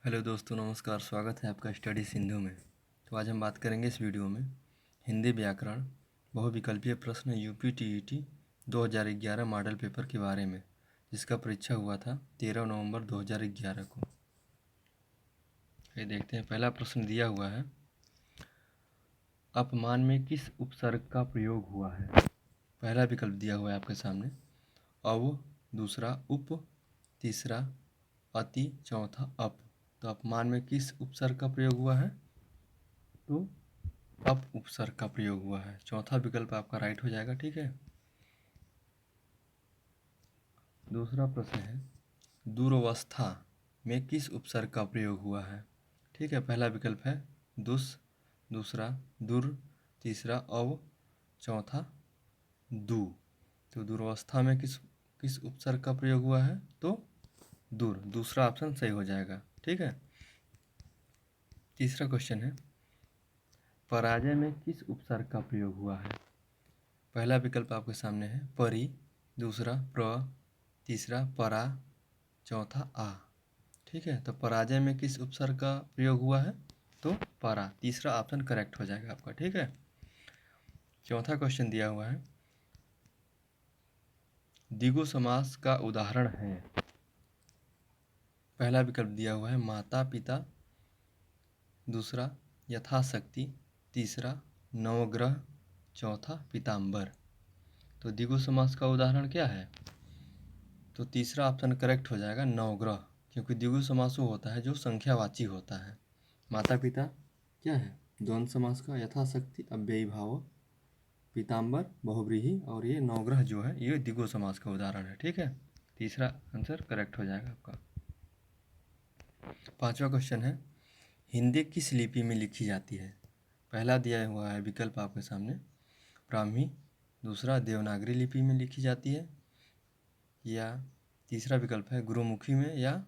Hello दोस्तों, नमस्कार। स्वागत है आपका स्टडी सिंधु में। तो आज हम बात करेंगे इस वीडियो में हिंदी व्याकरण बहुविकल्पीय प्रश्न यूपी-टीईटी 2011 मॉडल पेपर के बारे में, जिसका परीक्षा हुआ था 13 नवंबर 2011 को। ये देखते हैं, पहला प्रश्न दिया हुआ है, अपमान में किस उपसर्ग का प्रयोग हुआ है। पहला विकल्प दिया हुआ है आपके सामने अव, दूसरा उप, तीसरा अति, चौथा अप। तो अपमान में किस उपसर्ग का प्रयोग हुआ है? तो अप उपसर्ग का प्रयोग हुआ है। चौथा विकल्प आपका राइट हो जाएगा। ठीक है। दूसरा प्रश्न है, दुरवस्था में किस उपसर्ग का प्रयोग हुआ है। ठीक है। पहला विकल्प है दुस, दूसरा दुर, तीसरा अव, चौथा दु। तो दुरवस्था में किस उपसर्ग का प्रयोग हुआ है? तो दूर। दूसरा ऑप्शन सही हो जाएगा। ठीक है। तीसरा क्वेश्चन है, पराजय में किस उपसर्ग का प्रयोग हुआ है। पहला विकल्प आपके सामने है परि, दूसरा प्र, तीसरा परा, चौथा आ। ठीक है। तो पराजय में किस उपसर्ग का प्रयोग हुआ है? तो परा। तीसरा ऑप्शन करेक्ट हो जाएगा आपका। ठीक है। चौथा क्वेश्चन दिया हुआ है, द्विगु समास का उदाहरण है। पहला विकल्प दिया हुआ है माता पिता, दूसरा यथाशक्ति, तीसरा नवग्रह, चौथा पीताम्बर। तो द्विगु समास का उदाहरण क्या है? तो तीसरा ऑप्शन करेक्ट हो जाएगा नवग्रह, क्योंकि द्विगु समास वो होता है जो संख्यावाची होता है। माता पिता क्या है? द्वंद्व समास का यथाशक्ति अव्ययी भाव, पीताम्बर बहुव्रीहि, और ये नवग्रह जो है ये द्विगु समास का उदाहरण है। ठीक है। तीसरा आंसर करेक्ट हो जाएगा आपका। पांचवा क्वेश्चन है, हिंदी किस लिपि में लिखी जाती है। पहला दिया हुआ है विकल्प आपके सामने ब्राह्मी, दूसरा देवनागरी लिपि में लिखी जाती है, या तीसरा विकल्प है गुरुमुखी में, या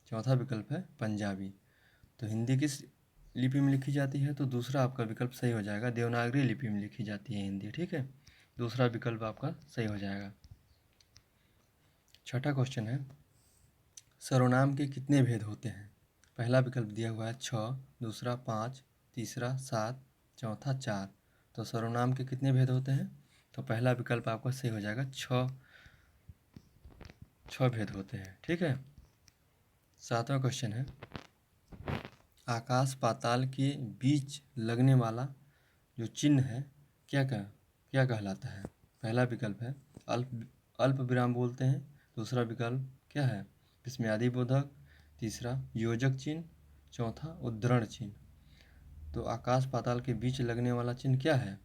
चौथा विकल्प है पंजाबी। तो हिंदी किस लिपि में लिखी जाती है? तो दूसरा आपका विकल्प सही हो जाएगा, देवनागरी लिपि में लिखी जाती है हिंदी। ठीक है। दूसरा विकल्प आपका सही हो जाएगा। छठा क्वेश्चन है, सर्वनाम के कितने भेद होते हैं। पहला विकल्प दिया हुआ है 6, दूसरा 5, तीसरा 7, चौथा 4। तो सर्वनाम के कितने भेद होते हैं? तो पहला विकल्प आपका सही हो जाएगा, 6 भेद होते हैं। ठीक है। सातवां क्वेश्चन है, आकाश पाताल के बीच लगने वाला जो चिन्ह है क्या कहलाता है। पहला विकल्प है अल्प विराम बोलते हैं, दूसरा विकल्प क्या है विस्मयादि बोधक, तीसरा योजक चिन्ह, चौथा उद्धरण चिन्ह। तो आकाश पाताल के बीच लगने वाला चिन्ह क्या है?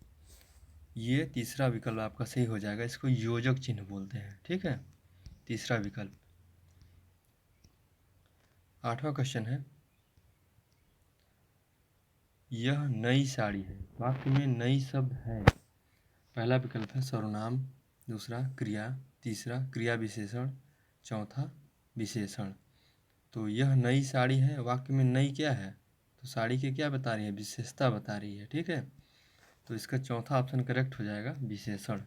ये तीसरा विकल्प आपका सही हो जाएगा, इसको योजक चिन्ह बोलते हैं। ठीक है। तीसरा विकल्प। आठवां क्वेश्चन है, यह नई साड़ी है। वाक्य में नई शब्द है। पहला विकल्प है सर्वनाम, दूसरा क्रिया, तीसरा क्रिया विशेषण, चौथा विशेषण। तो यह नई साड़ी है, वाक्य में नई क्या है? तो साड़ी के क्या बता रही है? विशेषता बता रही है। ठीक है। तो इसका चौथा ऑप्शन करेक्ट हो जाएगा, विशेषण।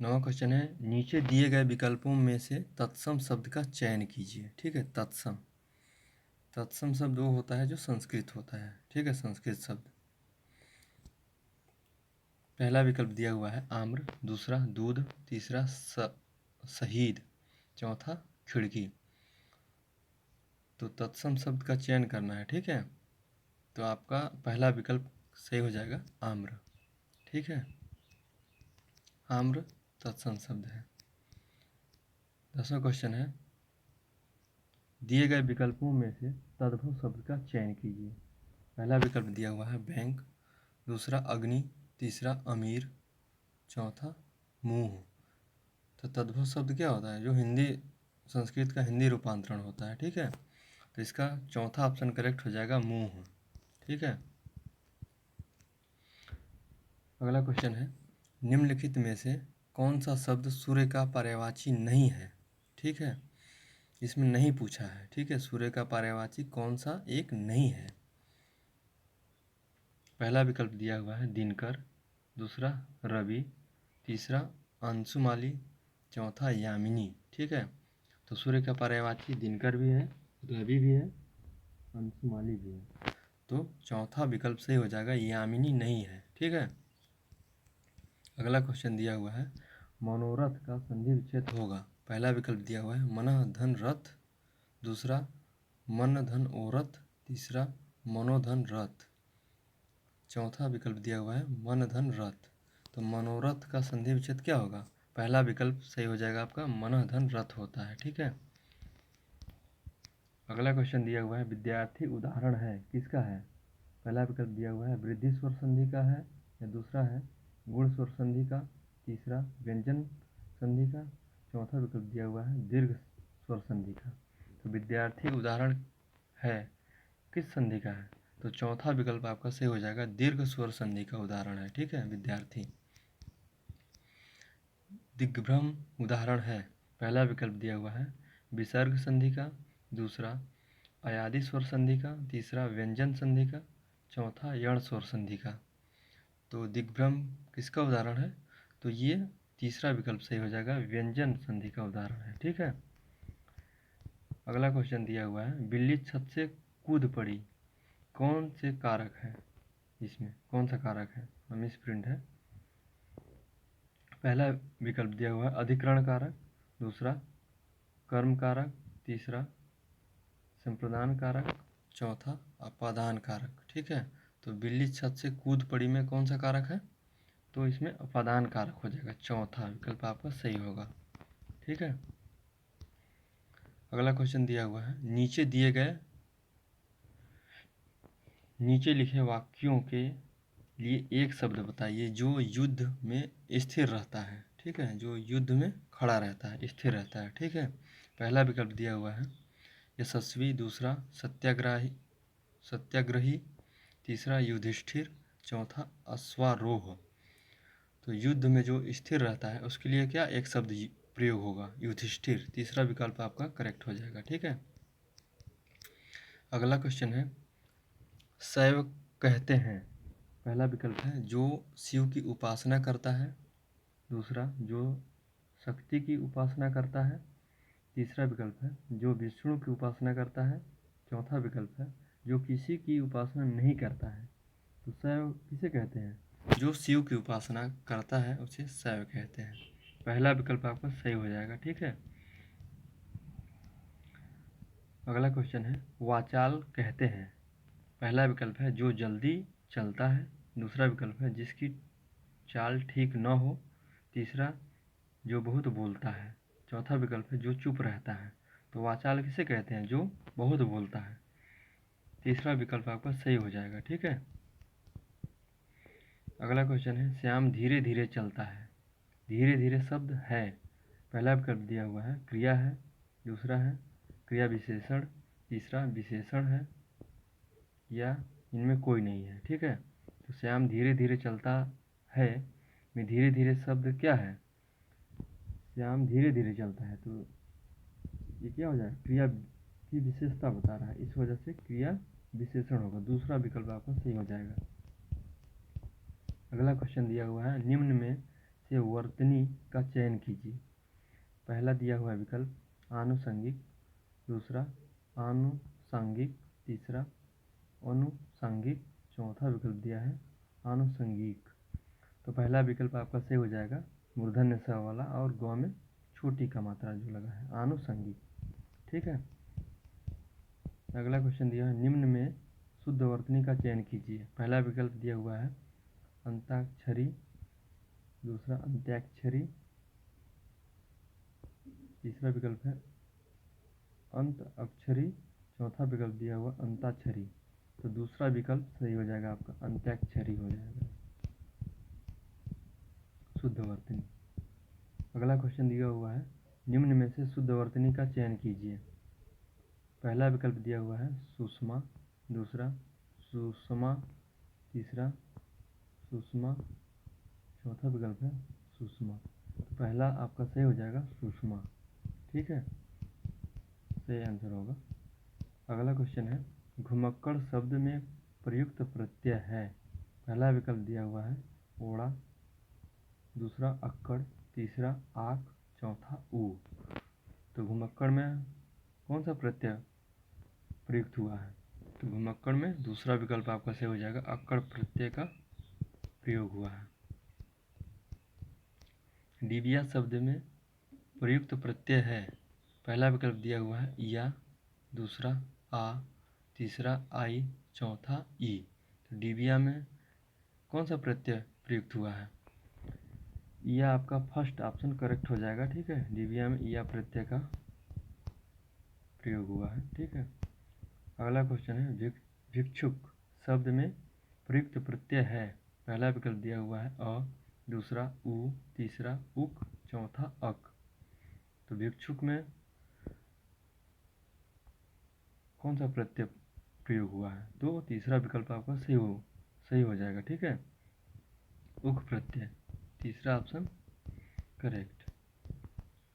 नौवां क्वेश्चन है, नीचे दिए गए विकल्पों में से तत्सम शब्द का चयन कीजिए। ठीक है। तत्सम शब्द वो होता है जो संस्कृत होता है। ठीक है। संस्कृत शब्द। पहला विकल्प दिया हुआ है आम्र, दूसरा दूध, तीसरा शहीद, चौथा खिड़की। तो तत्सम शब्द का चयन करना है। ठीक है। तो आपका पहला विकल्प सही हो जाएगा आम्र। ठीक है। आम्र तत्सम शब्द है। 10वां क्वेश्चन है, दिए गए विकल्पों में से तद्भव शब्द का चयन कीजिए। पहला विकल्प दिया हुआ है बैंक, दूसरा अग्नि, तीसरा अमीर, चौथा मुंह। तो तद्भव शब्द क्या होता है? जो हिंदी संस्कृत का हिंदी रूपांतरण होता है। ठीक है। तो इसका चौथा ऑप्शन करेक्ट हो जाएगा, मुंह। ठीक है। अगला क्वेश्चन है, निम्नलिखित में से कौन सा शब्द सूर्य का पर्यायवाची नहीं है। ठीक है। इसमें नहीं पूछा है। ठीक है। सूर्य का पर्यायवाची कौन सा एक नहीं है। पहला विकल्प दिया हुआ है दिनकर, दूसरा रवि, तीसरा अंशुमाली, चौथा यामिनी। ठीक है। तो सूर्य का पर्यायवाची दिनकर भी है, रवि भी है, अंशुमाली भी है। तो चौथा विकल्प सही हो जाएगा, यामिनी नहीं है। ठीक है। अगला क्वेश्चन दिया हुआ है, मनोरथ का संधि विच्छेद होगा। पहला विकल्प दिया हुआ है मनः धन रथ, दूसरा मन धन ओरथ, तीसरा मनोधन रथ, चौथा विकल्प दिया हुआ है मन धन रथ। तो मनोरथ का संधि विच्छेद क्या होगा? पहला विकल्प सही हो जाएगा आपका, मन धन रथ होता है। ठीक है। अगला क्वेश्चन दिया हुआ है, विद्यार्थी उदाहरण है, किसका है? पहला विकल्प दिया हुआ है वृद्धि स्वर संधि का है, या दूसरा है गुण स्वर संधि का, तीसरा व्यंजन संधि का, चौथा विकल्प दिया हुआ है दीर्घ स्वर संधि का। तो विद्यार्थी उदाहरण है किस संधि का है? तो चौथा विकल्प आपका सही हो जाएगा, दीर्घ स्वर संधि का उदाहरण है। ठीक है। विद्यार्थी। दिग्भ्रम उदाहरण है, पहला विकल्प दिया हुआ है विसर्ग संधि का, दूसरा अयादि स्वर संधि का, तीसरा व्यंजन संधि का, चौथा यण स्वर संधि का। तो दिग्भ्रम किसका उदाहरण है? तो ये तीसरा विकल्प सही हो जाएगा, व्यंजन संधि का उदाहरण है। ठीक है। अगला क्वेश्चन दिया हुआ है, बिल्ली छत से कूद पड़ी, कौन से कारक है? इसमें कौन सा कारक है? मिसप्रिंट है। पहला विकल्प दिया हुआ है अधिकरण कारक, दूसरा कर्म कारक, तीसरा संप्रदान कारक, चौथा अपादान कारक। ठीक है। तो बिल्ली छत से कूद पड़ी में कौन सा कारक है? तो इसमें अपादान कारक हो जाएगा, चौथा विकल्प आपका सही होगा। ठीक है। अगला क्वेश्चन दिया हुआ है, नीचे लिखे वाक्यों के लिए एक शब्द बताइए जो युद्ध में स्थिर रहता है। ठीक है। जो युद्ध में खड़ा रहता है, स्थिर रहता है। ठीक है। पहला विकल्प दिया हुआ है यशस्वी, दूसरा सत्याग्रही, तीसरा युधिष्ठिर, चौथा अश्वारोह। तो युद्ध में जो स्थिर रहता है उसके लिए क्या एक शब्द प्रयोग होगा? युधिष्ठिर। तीसरा विकल्प आपका करेक्ट हो जाएगा। ठीक है। अगला क्वेश्चन है, शैव कहते हैं, पहला विकल्प है जो शिव की उपासना करता है, दूसरा जो शक्ति की उपासना करता है, तीसरा विकल्प है जो विष्णु की उपासना करता है, चौथा विकल्प है जो किसी की उपासना नहीं करता है। तो शैव किसे कहते हैं? जो शिव की उपासना करता है उसे शैव कहते हैं। पहला विकल्प आपका सही हो जाएगा। ठीक है। अगला क्वेश्चन है, वाचाल कहते हैं, पहला विकल्प है जो जल्दी चलता है, दूसरा विकल्प है जिसकी चाल ठीक न हो, तीसरा जो बहुत बोलता है, चौथा विकल्प है जो चुप रहता है। तो वाचाल किसे कहते हैं? जो बहुत बोलता है। तीसरा विकल्प आपका सही हो जाएगा। ठीक है। अगला क्वेश्चन है, श्याम धीरे धीरे चलता है, धीरे धीरे शब्द है, पहला विकल्प दिया हुआ है क्रिया है, दूसरा है क्रिया विशेषण, तीसरा विशेषण है, या इनमें कोई नहीं है। ठीक है। तो श्याम धीरे धीरे चलता है में धीरे धीरे शब्द क्या है? श्याम धीरे धीरे चलता है, तो ये क्या हो जाएगा? क्रिया की विशेषता बता रहा है, इस वजह से क्रिया विशेषण होगा। दूसरा विकल्प आपका सही हो जाएगा। अगला क्वेश्चन दिया हुआ है, निम्न में से वर्तनी का चयन कीजिए। पहला दिया हुआ विकल्प आनुषंगिक, दूसरा आनुषंगिक, तीसरा अनुषंगिक, चौथा विकल्प दिया है आनुषंगिक। तो पहला विकल्प आपका सही हो जाएगा, मूर्धन्य स वाला और गौ में छोटी का मात्रा जो लगा है, आनुषंगिक। ठीक है। अगला क्वेश्चन दिया है, निम्न में शुद्ध वर्तनी का चयन कीजिए। पहला विकल्प दिया हुआ है अंताक्षरी, दूसरा अंत्याक्षरी, तीसरा विकल्प है अंत अक्षरी, चौथा विकल्प दिया हुआ अंताक्षरी। तो दूसरा विकल्प सही हो जाएगा आपका, अंत्याक्षरी हो जाएगा शुद्ध वर्तनी। अगला क्वेश्चन दिया हुआ है, निम्न में से शुद्ध वर्तनी का चयन कीजिए। पहला विकल्प दिया हुआ है सुषमा, दूसरा सुषमा, तीसरा सुषमा, चौथा विकल्प है सुषमा। तो पहला आपका सही हो जाएगा सुषमा। ठीक है। सही आंसर होगा। अगला क्वेश्चन है, घुमक्कड़ शब्द में प्रयुक्त प्रत्यय है। पहला विकल्प दिया हुआ है ओड़ा, दूसरा अक्कड़, तीसरा आक, चौथा ऊ। तो तो घुमक्कड़ में कौन सा प्रत्यय प्रयुक्त हुआ है? तो घुमक्कड़ में दूसरा विकल्प आपका सही हो जाएगा, अक्कड़ प्रत्यय का प्रयोग हुआ है। डिबिया शब्द में प्रयुक्त प्रत्यय है, पहला विकल्प दिया हुआ है या, दूसरा आ, तीसरा आई, चौथा ई। तो डिबिया में कौन सा प्रत्यय प्रयुक्त हुआ है? यह आपका फर्स्ट ऑप्शन करेक्ट हो जाएगा। ठीक है, डिबिया में या प्रत्यय का प्रयोग हुआ है। ठीक है, अगला क्वेश्चन है भिक्षुक शब्द में प्रयुक्त प्रत्यय है, पहला विकल्प दिया हुआ है अ, दूसरा उ, तीसरा उक, चौथा अक। तो भिक्षुक में कौन सा प्रत्यय प्रयोग हुआ है? तो तीसरा विकल्प आपका सही हो जाएगा। ठीक है, उक प्रत्यय, तीसरा ऑप्शन करेक्ट।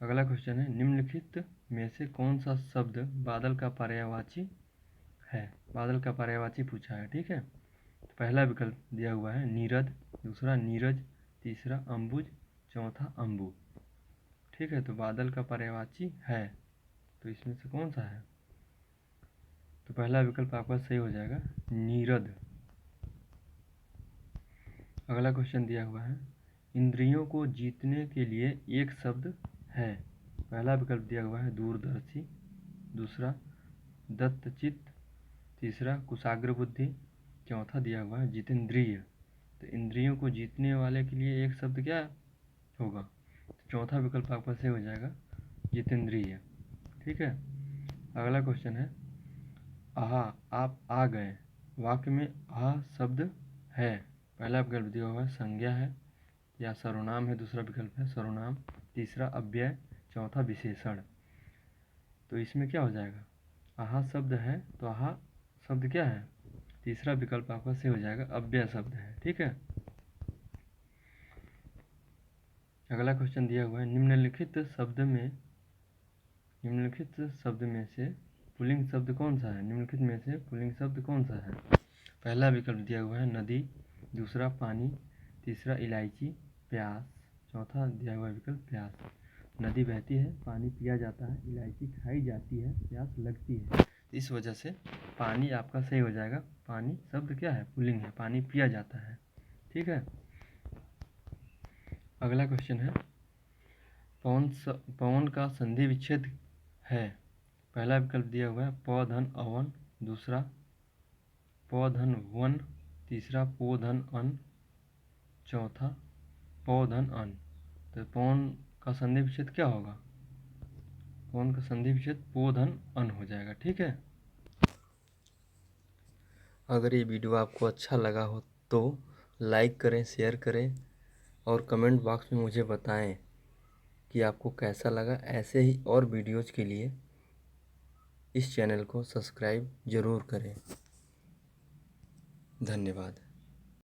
अगला क्वेश्चन है निम्नलिखित में से कौन सा शब्द बादल का पर्यायवाची है? बादल का पर्यायवाची पूछा है। ठीक है, तो पहला विकल्प दिया हुआ है नीरद, दूसरा नीरज, तीसरा अंबुज, चौथा अंबु। ठीक है, तो बादल का पर्यायवाची है, तो इसमें से कौन सा है? तो पहला विकल्प आपका सही हो जाएगा नीरद। अगला क्वेश्चन दिया हुआ है इंद्रियों को जीतने के लिए एक शब्द है, पहला विकल्प दिया हुआ है दूरदर्शी, दूसरा दत्तचित्त, तीसरा कुशाग्र बुद्धि, चौथा दिया हुआ है जितेंद्रिय। तो इंद्रियों को जीतने वाले के लिए एक शब्द क्या होगा? तो चौथा विकल्प आपका सही हो जाएगा जितेंद्रिय। ठीक है, अगला क्वेश्चन है आहा आप आ गए, वाक्य में आहा शब्द है, पहला विकल्प दिया हुआ है संज्ञा है या सर्वनाम है, दूसरा विकल्प है सर्वनाम, तीसरा अव्यय, चौथा विशेषण। तो इसमें क्या हो जाएगा? आहा शब्द है, तो आहा शब्द क्या है? तीसरा विकल्प आपका सही हो जाएगा अव्यय शब्द है। ठीक है, अगला क्वेश्चन दिया हुआ है निम्नलिखित शब्द में से पुल्लिंग शब्द कौन सा है? निम्नलिखित में से पुल्लिंग शब्द कौन सा है? पहला विकल्प दिया हुआ है नदी, दूसरा पानी, तीसरा इलायची, प्यास, चौथा दिया हुआ विकल्प प्यास। नदी बहती है, पानी पिया जाता है, इलायची खाई जाती है, प्यास लगती है। इस वजह से पानी आपका सही हो जाएगा। पानी शब्द क्या है? पुल्लिंग है, पानी पिया जाता है। ठीक है, अगला क्वेश्चन है पवन का संधि विच्छेद है, पहला विकल्प दिया हुआ है प धन अवन, दूसरा प धन वन, तीसरा पो धन अन, चौथा पो धन अन। तो पवन का संधि विच्छेद क्या होगा? पवन का संधि विच्छेद पो धन अन हो जाएगा। ठीक है, अगर ये वीडियो आपको अच्छा लगा हो तो लाइक करें, शेयर करें और कमेंट बॉक्स में मुझे बताएं कि आपको कैसा लगा। ऐसे ही और वीडियोज़ के लिए इस चैनल को सब्सक्राइब ज़रूर करें। धन्यवाद।